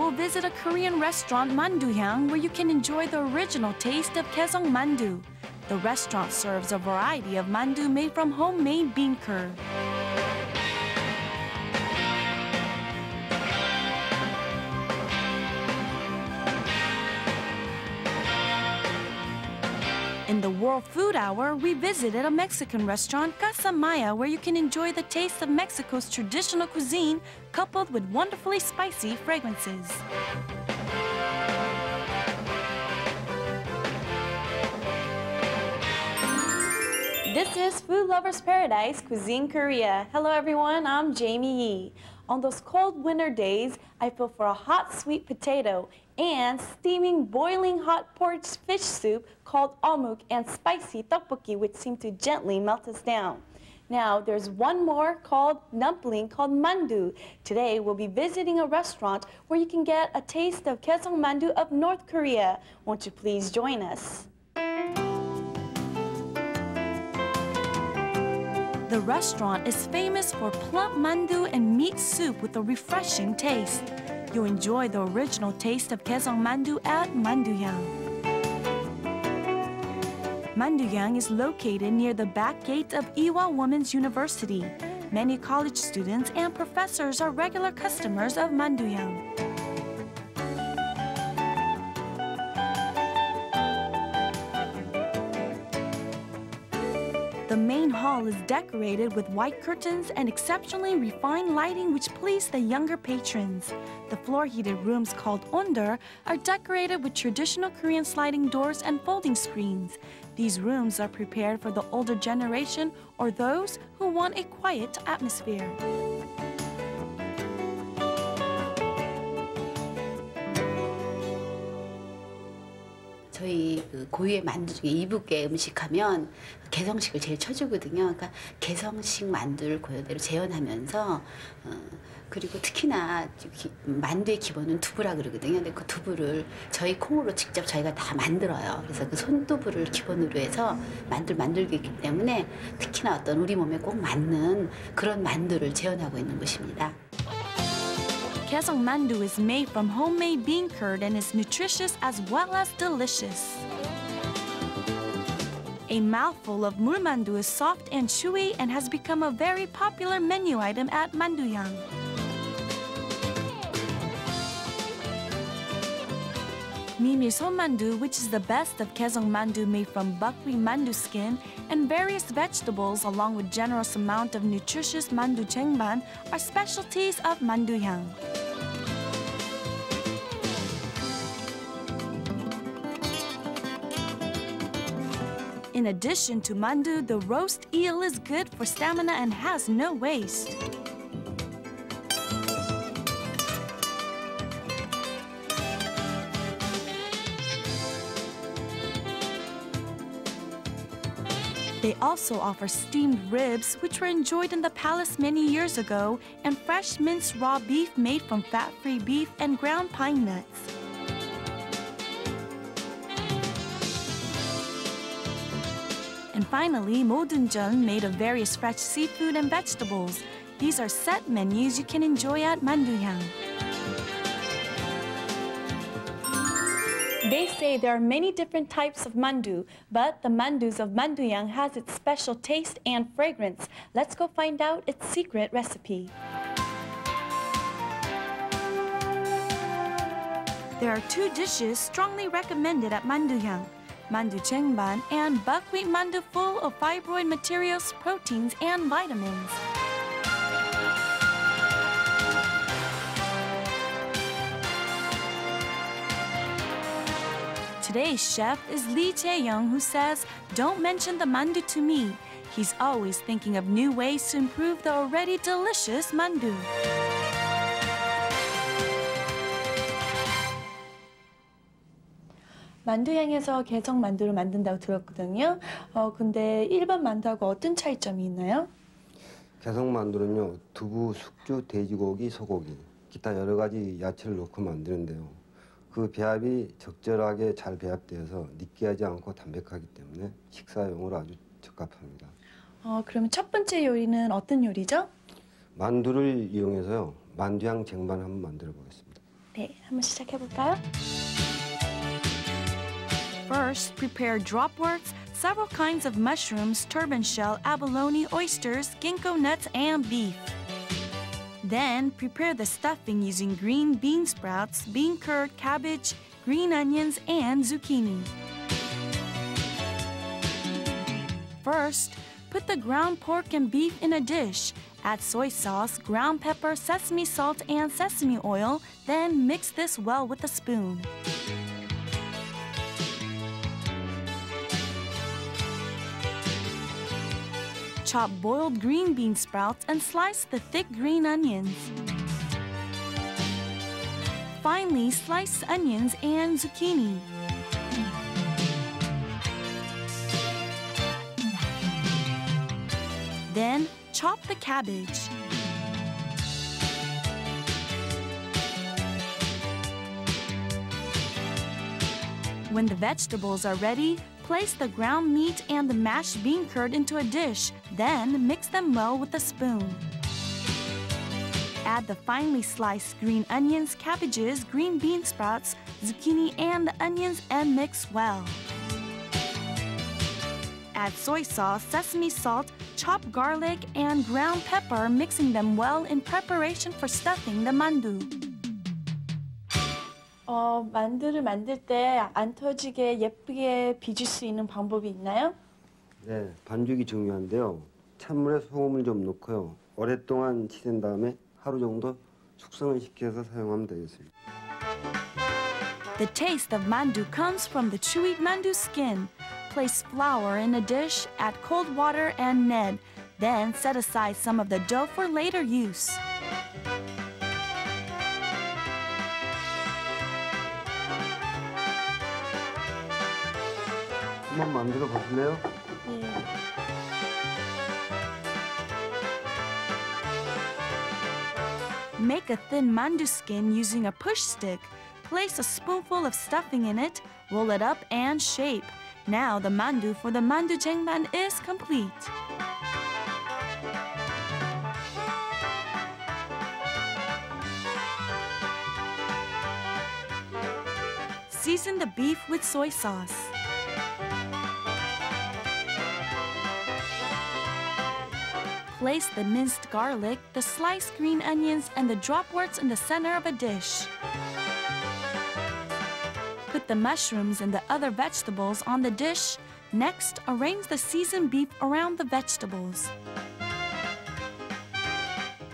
we'll visit a Korean restaurant, Manduhyang, where you can enjoy the original taste of Kaesong mandu. The restaurant serves a variety of mandu made from homemade bean curd. In the World Food Hour, we visited a Mexican restaurant, Casamaya, where you can enjoy the taste of Mexico's traditional cuisine coupled with wonderfully spicy fragrances. This is Food Lovers Paradise, Cuisine Korea. Hello everyone, I'm Jamie Yee. On those cold winter days, I feel for a hot sweet potato and steaming boiling hot pork fish soup called omuk and spicy tteokbokki, which seem to gently melt us down. Now, there's one more called dumpling called mandu. Today, we'll be visiting a restaurant where you can get a taste of Kaesong mandu of North Korea. Won't you please join us? The restaurant is famous for plump mandu and meat soup with a refreshing taste. You'll enjoy the original taste of Kaesong mandu at Manduhyang. Manduhyang is located near the back gate of Ewha Women's University. Many college students and professors are regular customers of Manduhyang. The main hall is decorated with white curtains and exceptionally refined lighting which please the younger patrons. The floor-heated rooms called onder are decorated with traditional Korean sliding doors and folding screens. These rooms are prepared for the older generation or those who want a quiet atmosphere. 저희 그 고유의 만두 중에 이북계 음식하면 개성식을 제일 쳐주거든요. 그러니까 개성식 만두를 고유대로 재현하면서 그리고 특히나 만두의 기본은 두부라 그러거든요. 근데 그 두부를 저희 콩으로 직접 저희가 다 만들어요. 그래서 그 손두부를 기본으로 해서 만두를 만들기 때문에 특히나 어떤 우리 몸에 꼭 맞는 그런 만두를 재현하고 있는 것입니다. Kaesong mandu is made from homemade bean curd and is nutritious as well as delicious. A mouthful of mulmandu is soft and chewy and has become a very popular menu item at Manduhyang. Mimi mandu, which is the best of Kaesong mandu made from buckwheat mandu skin, and various vegetables along with generous amount of nutritious mandu jengban are specialties of Manduhyang. In addition to mandu, the roast eel is good for stamina and has no waste. They also offer steamed ribs, which were enjoyed in the palace many years ago, and fresh minced raw beef made from fat-free beef and ground pine nuts. And finally, modunjeon made of various fresh seafood and vegetables. These are set menus you can enjoy at Manduhyang. They say there are many different types of mandu, but the mandus of Manduhyang has its special taste and fragrance. Let's go find out its secret recipe. There are two dishes strongly recommended at Manduhyang: mandu jengban and buckwheat mandu, full of fibroid materials, proteins, and vitamins. Today's chef is Lee Jae-young, who says, "Don't mention the mandu to me." He's always thinking of new ways to improve the already delicious mandu. 만두향에서 개성 만두를 만든다고 들었거든요. 근데 일반 만두하고 어떤 차이점이 있나요? 개성 만두는요, 두부, 숙주, 돼지고기, 소고기, 기타 여러 가지 야채를 넣고 만드는데요. 그 배합이 적절하게 잘 배합되어서 느끼하지 않고 담백하기 때문에 식사용으로 아주 적합합니다. 그러면 첫 번째 요리는 어떤 요리죠? 만두를 이용해서요, 만두향 쟁반 한번 만들어 보겠습니다. 네, 한번 시작해 볼까요? First, prepare dropworts, several kinds of mushrooms, turban shell, abalone, oysters, ginkgo nuts, and beef. Then, prepare the stuffing using green bean sprouts, bean curd, cabbage, green onions, and zucchini. First, put the ground pork and beef in a dish. Add soy sauce, ground pepper, sesame salt, and sesame oil. Then mix this well with a spoon. Chop boiled green bean sprouts and slice the thick green onions. Finely slice onions and zucchini. Then chop the cabbage. When the vegetables are ready, place the ground meat and the mashed bean curd into a dish, then mix them well with a spoon. Add the finely sliced green onions, cabbages, green bean sprouts, zucchini, and the onions and mix well. Add soy sauce, sesame salt, chopped garlic, and ground pepper, mixing them well in preparation for stuffing the mandu. 만두를 만들 때 안 터지게 예쁘게 빚을 수 있는 방법이 있나요? 네, 반죽이 중요한데요. 찬물에 소금을 좀 넣고요. 오랫동안 치댄 다음에 하루 정도 숙성을 시켜서 사용하면 되겠습니다. The taste of mandu comes from the chewy mandu skin. Place flour in a dish, add cold water and knead. Then set aside some of the dough for later use. 한번 만들어 보실래요? 네. Make a thin mandu skin using a push stick. Place a spoonful of stuffing in it, roll it up and shape. Now the mandu for the mandu jengban is complete. Season the beef with soy sauce. Place the minced garlic, the sliced green onions, and the dropworts in the center of a dish. Put the mushrooms and the other vegetables on the dish. Next, arrange the seasoned beef around the vegetables.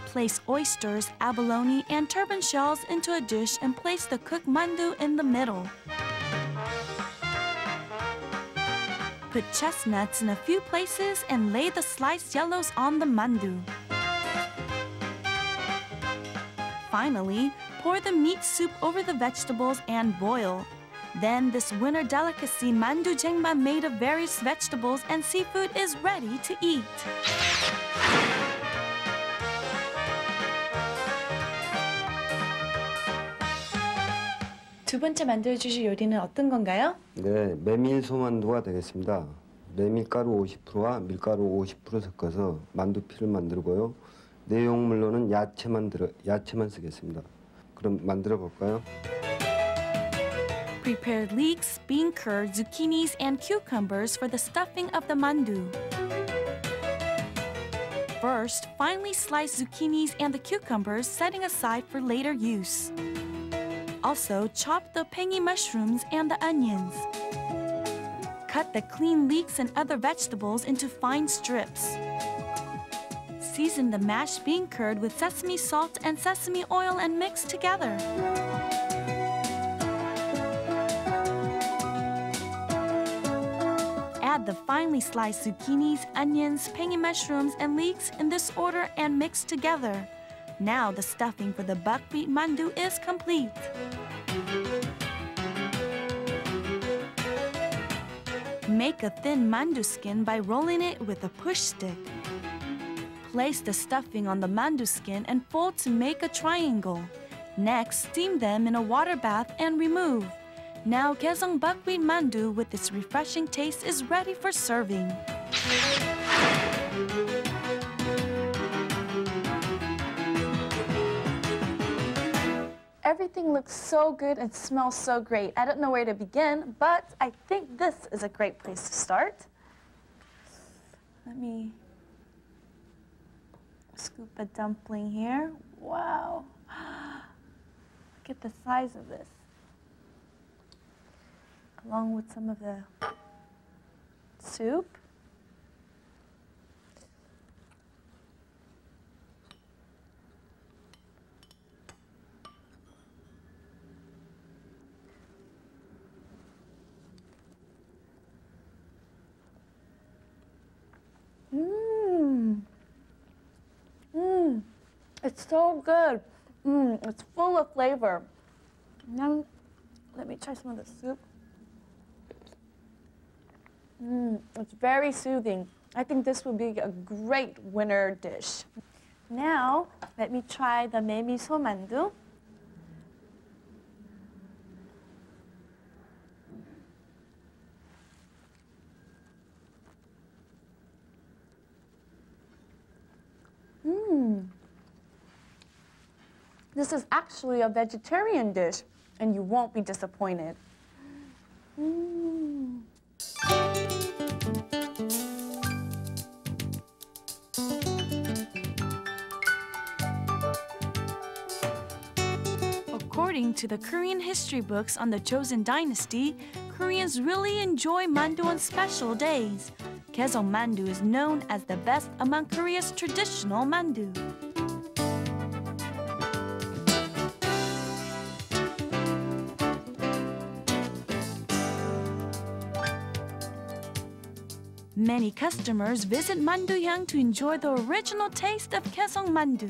Place oysters, abalone, and turban shells into a dish and place the cooked mandu in the middle. Put chestnuts in a few places and lay the sliced yellows on the mandu. Finally, pour the meat soup over the vegetables and boil. Then this winter delicacy mandu jengban made of various vegetables and seafood is ready to eat. 두 번째 만들어 주실 요리는 어떤 건가요? 네, 메밀소만두가 되겠습니다. 메밀가루 50%와 밀가루 50% 섞어서 만두피를 만들고요. 내용물로는 야채만 쓰겠습니다. 그럼 만들어 볼까요? Prepare leeks, bean curd, zucchinis, and cucumbers for the stuffing of the mandu. First, finely slice zucchinis and the cucumbers, setting aside for later use. Also, chop the pangy mushrooms and the onions. Cut the clean leeks and other vegetables into fine strips. Season the mashed bean curd with sesame salt and sesame oil and mix together. Add the finely sliced zucchinis, onions, pangy mushrooms, and leeks in this order and mix together. Now the stuffing for the buckwheat mandu is complete. Make a thin mandu skin by rolling it with a push stick. Place the stuffing on the mandu skin and fold to make a triangle. Next, steam them in a water bath and remove. Now, Gaesong buckwheat mandu with its refreshing taste is ready for serving. Everything looks so good and smells so great. I don't know where to begin, but I think this is a great place to start. Let me scoop a dumpling here. Wow. Look at the size of this. Along with some of the soup. It's so good. It's full of flavor. Now, let me try some of the soup. It's very soothing. I think this would be a great winter dish. Now, let me try the 메미소 만두. This is actually a vegetarian dish, and you won't be disappointed. According to the Korean history books on the Joseon Dynasty, Koreans really enjoy mandu on special days. Kaesong mandu is known as the best among Korea's traditional mandu. Many customers visit 만두향 to enjoy the original taste of Kaesong mandu.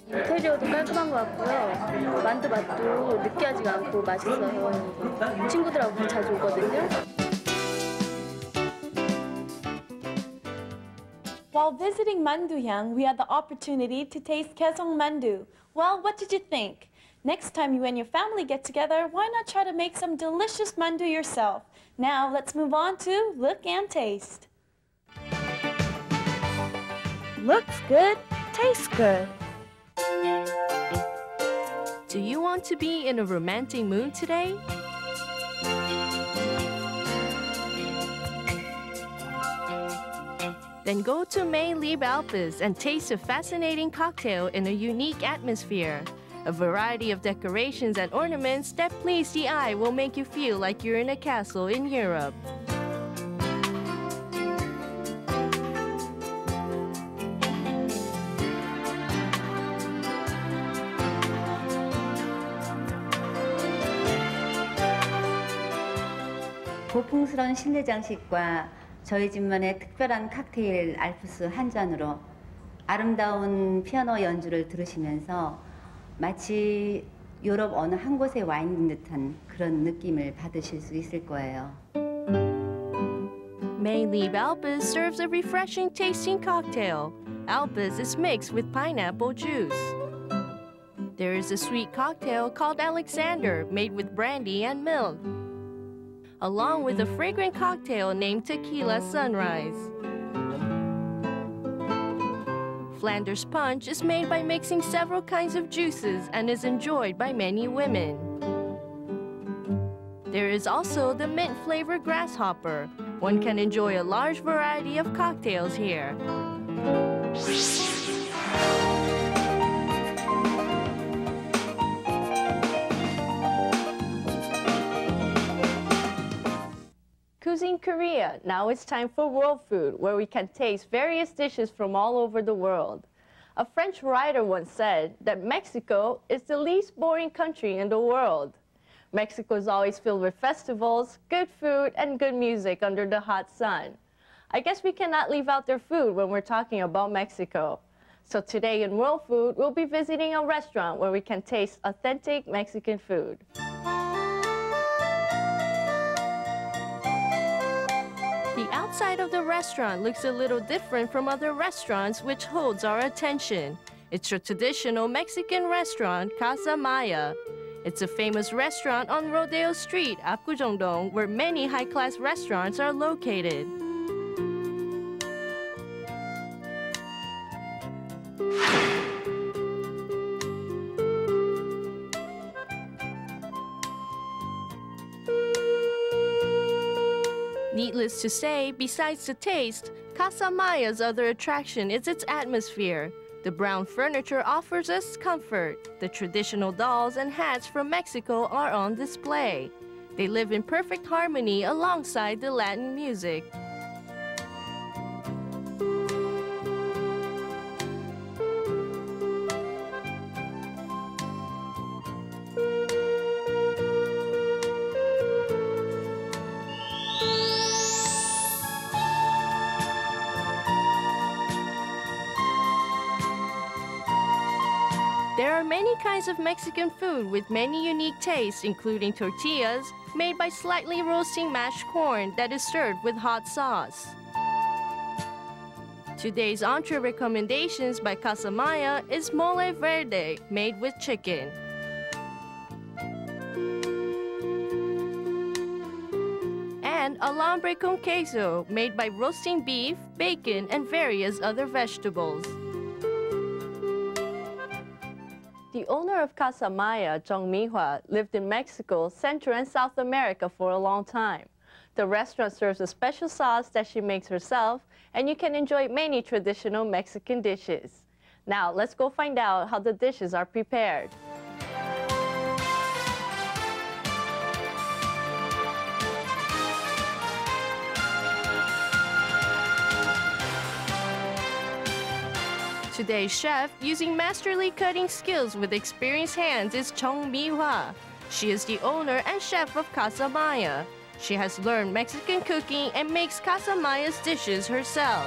인테리어도 깔끔한 것 같고요. 만두 맛도 느끼하지가 않고 맛있어요. 친구들하고 자주 오거든요. While visiting 만두향, we had the opportunity to taste Kaesong mandu. Well, what did you think? Next time you and your family get together, why not try to make some delicious mandu yourself? Now, let's move on to look and taste. Looks good, tastes good. Do you want to be in a romantic mood today? Then go to May Lieb Alpes and taste a fascinating cocktail in a unique atmosphere. A variety of decorations and ornaments that please the eye will make you feel like you're in a castle in Europe. 고풍스러운 실내 장식과 저희 집만의 특별한 칵테일 알프스 한 잔으로 아름다운 피아노 연주를 들으시면서 마치 유럽 어느 한 곳에 와 있는 듯한 그런 느낌을 받으실 수 있을 거예요. May Lieb Alpes serves a refreshing tasting cocktail. Alpes is mixed with pineapple juice. There is a sweet cocktail called Alexander made with brandy and milk, along with a fragrant cocktail named Tequila Sunrise. Flanders Punch is made by mixing several kinds of juices and is enjoyed by many women. There is also the mint-flavored grasshopper. One can enjoy a large variety of cocktails here. Cuisine Korea. Now it's time for world food, where we can taste various dishes from all over the world. A French writer once said that Mexico is the least boring country in the world. Mexico is always filled with festivals, good food, and good music under the hot sun. I guess we cannot leave out their food when we're talking about Mexico. So today in World Food, we'll be visiting a restaurant where we can taste authentic Mexican food. The outside of the restaurant looks a little different from other restaurants, which holds our attention. It's a traditional Mexican restaurant, Casamaya. It's a famous restaurant on Rodeo Street, Apgujeongdong, where many high-class restaurants are located. Needless to say, besides the taste, Casamaya's other attraction is its atmosphere. The brown furniture offers us comfort. The traditional dolls and hats from Mexico are on display. They live in perfect harmony alongside the Latin music. There are many kinds of Mexican food with many unique tastes, including tortillas, made by slightly roasting mashed corn that is served with hot sauce. Today's entree recommendations by Casamaya is mole verde, made with chicken. And alambre con queso, made by roasting beef, bacon, and various other vegetables. The owner of Casamaya, Zhong Mihua, lived in Mexico, Central and South America for a long time. The restaurant serves a special sauce that she makes herself, and you can enjoy many traditional Mexican dishes. Now, let's go find out how the dishes are prepared. Today's chef, using masterly cutting skills with experienced hands, is Zhong Mihua. She is the owner and chef of Casamaya. She has learned Mexican cooking and makes Casamaya's dishes herself.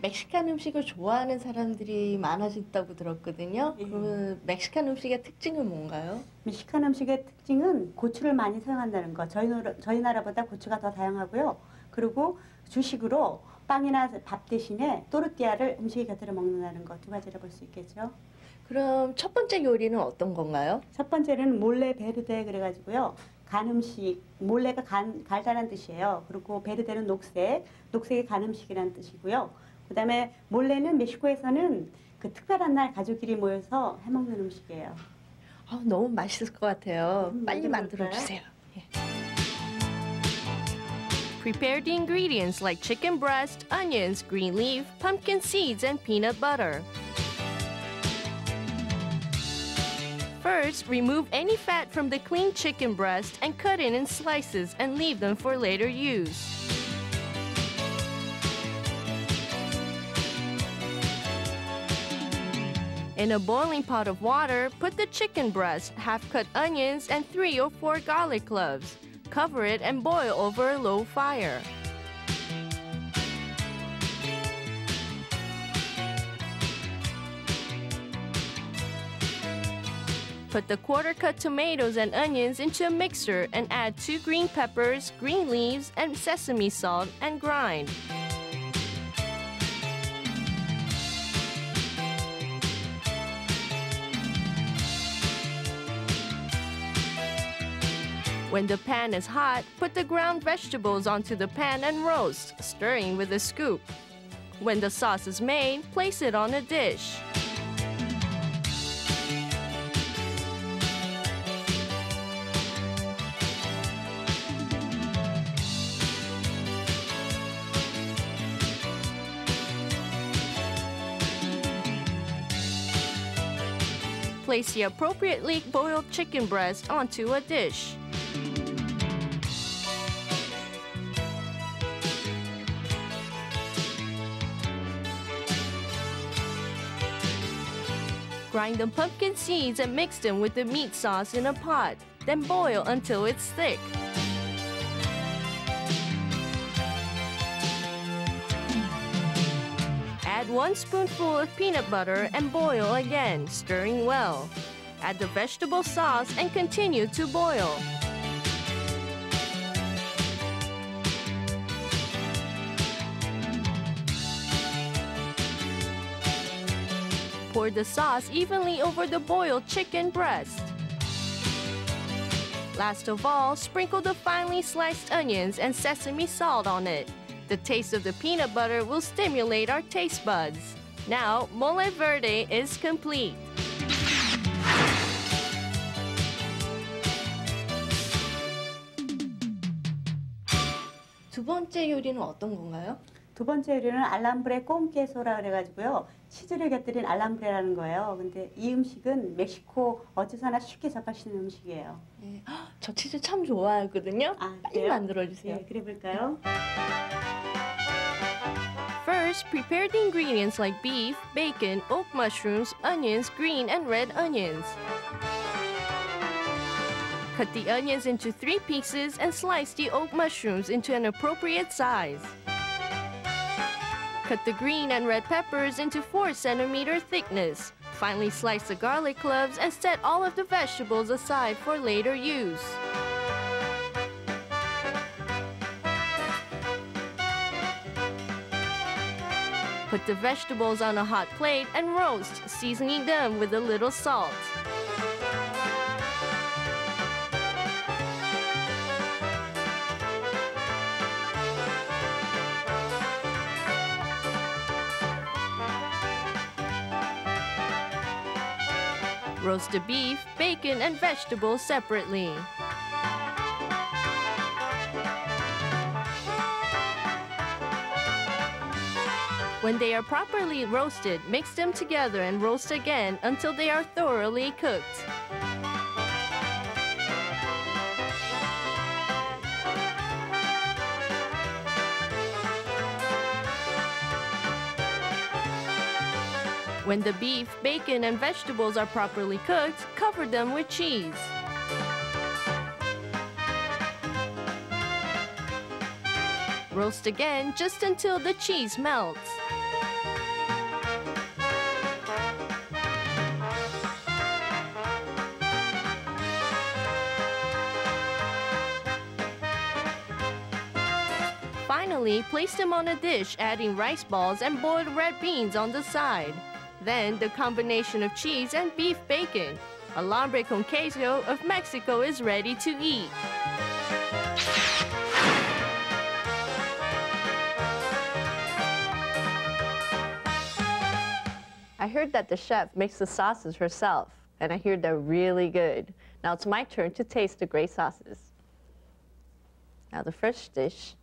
멕시칸 음식을 좋아하는 사람들이 많아졌다고 들었거든요. 그러면 멕시칸 음식의 특징은 뭔가요? 멕시칸 음식의 특징은 고추를 많이 사용한다는 거. 저희 나라보다 고추가 더 다양하고요. 그리고 주식으로 빵이나 밥 대신에 또르띠아를 음식에 곁들여 먹는다는 거 두 가지를 볼 수 있겠죠. 그럼 첫 번째 요리는 어떤 건가요? 첫 번째는 몰레 베르데 그래가지고요. 간 음식, 몰레가 갈다란 뜻이에요. 그리고 베르데는 녹색이 간 음식이라는 뜻이고요. 그다음에 몰레는 멕시코에서는 그 특별한 날 가족끼리 모여서 해먹는 음식이에요. 너무 맛있을 것 같아요. 빨리 만들어 만들어주세요. Prepare the ingredients like chicken breast, onions, green leaf, pumpkin seeds, and peanut butter. First, remove any fat from the clean chicken breast and cut it in slices and leave them for later use. In a boiling pot of water, put the chicken breast, half-cut onions, and 3 or 4 garlic cloves. Cover it and boil over a low fire. Put the quarter-cut tomatoes and onions into a mixer and add 2 green peppers, green leaves, and sesame salt and grind. When the pan is hot, put the ground vegetables onto the pan and roast, stirring with a scoop. When the sauce is made, place it on a dish. Place the appropriately boiled chicken breast onto a dish. Grind the pumpkin seeds and mix them with the meat sauce in a pot. Then boil until it's thick. Add 1 spoonful of peanut butter and boil again, stirring well. Add the vegetable sauce and continue to boil. Pour the sauce evenly over the boiled chicken breast. Last of all, sprinkle the finely sliced onions and sesame salt on it. The taste of the peanut butter will stimulate our taste buds. Now, mole verde is complete. 두 번째 요리는 어떤 건가요? 두 번째 요리는 알람브레 꽁케소라 그래가지고요. 치즈를 곁들인 알람브레라는 거예요. 근데 이 음식은 멕시코 어디서나 쉽게 접할 수 있는 음식이에요. 네. 저 치즈 참 좋아하거든요. 빨리 그래요? 만들어주세요. 네, 그래 볼까요? First, prepare the ingredients like beef, bacon, oak mushrooms, onions, green and red onions. Cut the onions into 3 pieces and slice the oak mushrooms into an appropriate size. Cut the green and red peppers into 4-centimeter thickness. Finally, slice the garlic cloves and set all of the vegetables aside for later use. Put the vegetables on a hot plate and roast, seasoning them with a little salt. Roast the beef, bacon, and vegetables separately. When they are properly roasted, mix them together and roast again until they are thoroughly cooked. When the beef, bacon, and vegetables are properly cooked, cover them with cheese. Roast again just until the cheese melts. Finally, place them on a dish, adding rice balls and boiled red beans on the side. Then, the combination of cheese and beef bacon, alambre con queso of Mexico, is ready to eat. I heard that the chef makes the sauces herself, and I hear they're really good. Now it's my turn to taste the great sauces. Now the first dish.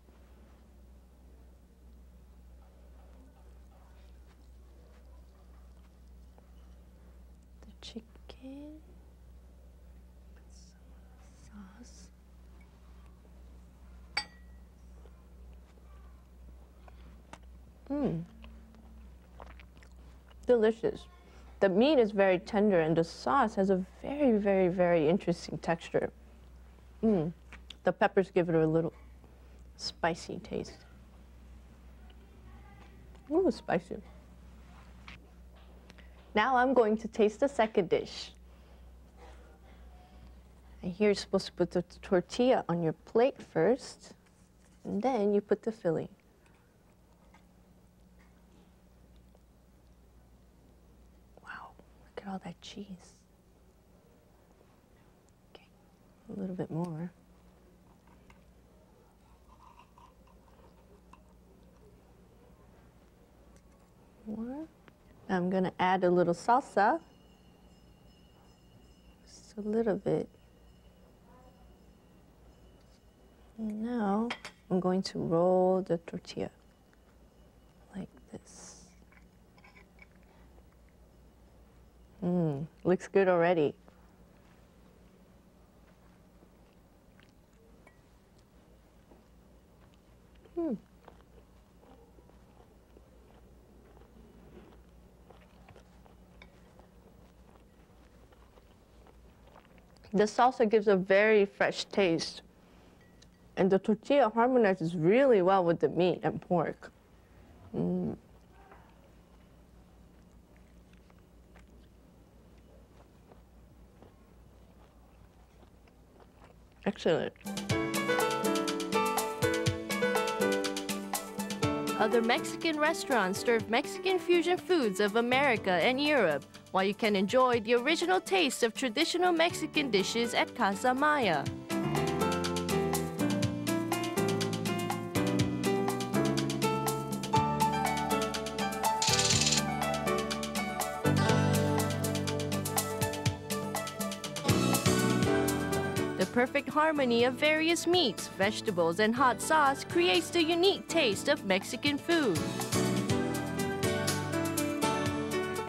The chicken. Sauce. Delicious. The meat is very tender and the sauce has a very, very, very interesting texture. The peppers give it a little spicy taste. Ooh, spicy. Now I'm going to taste the second dish. And here you're supposed to put the tortilla on your plate first, and then you put the filling. Look at all that cheese. Okay, a little bit more. More. I'm gonna add a little salsa. Just a little bit. And now I'm going to roll the tortilla like this. Looks good already. The salsa gives a very fresh taste, and the tortilla harmonizes really well with the meat and pork. Excellent. Other Mexican restaurants serve Mexican fusion foods of America and Europe, while you can enjoy the original taste of traditional Mexican dishes at Casamaya. The perfect harmony of various meats, vegetables, and hot sauce creates the unique taste of Mexican food.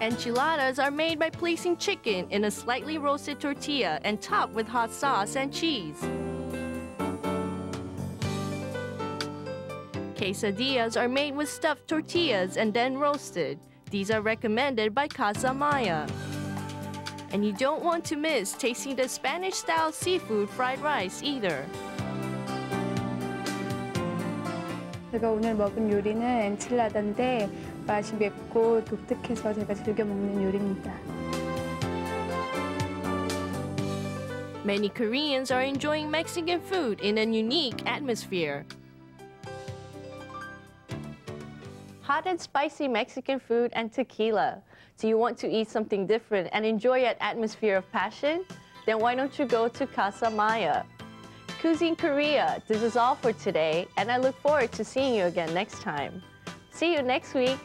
Enchiladas are made by placing chicken in a slightly roasted tortilla and topped with hot sauce and cheese. Quesadillas are made with stuffed tortillas and then roasted. These are recommended by Casamaya. And you don't want to miss tasting the Spanish-style seafood fried rice either. 제가 오늘 먹은 요리는 엔칠라다인데 맛이 맵고 독특해서 제가 즐겨 먹는 요리입니다. Many Koreans are enjoying Mexican food in a unique atmosphere. Hot and spicy Mexican food and tequila. Do you want to eat something different and enjoy an atmosphere of passion? Then why don't you go to Casamaya? Cuisine Korea, this is all for today, and I look forward to seeing you again next time. See you next week.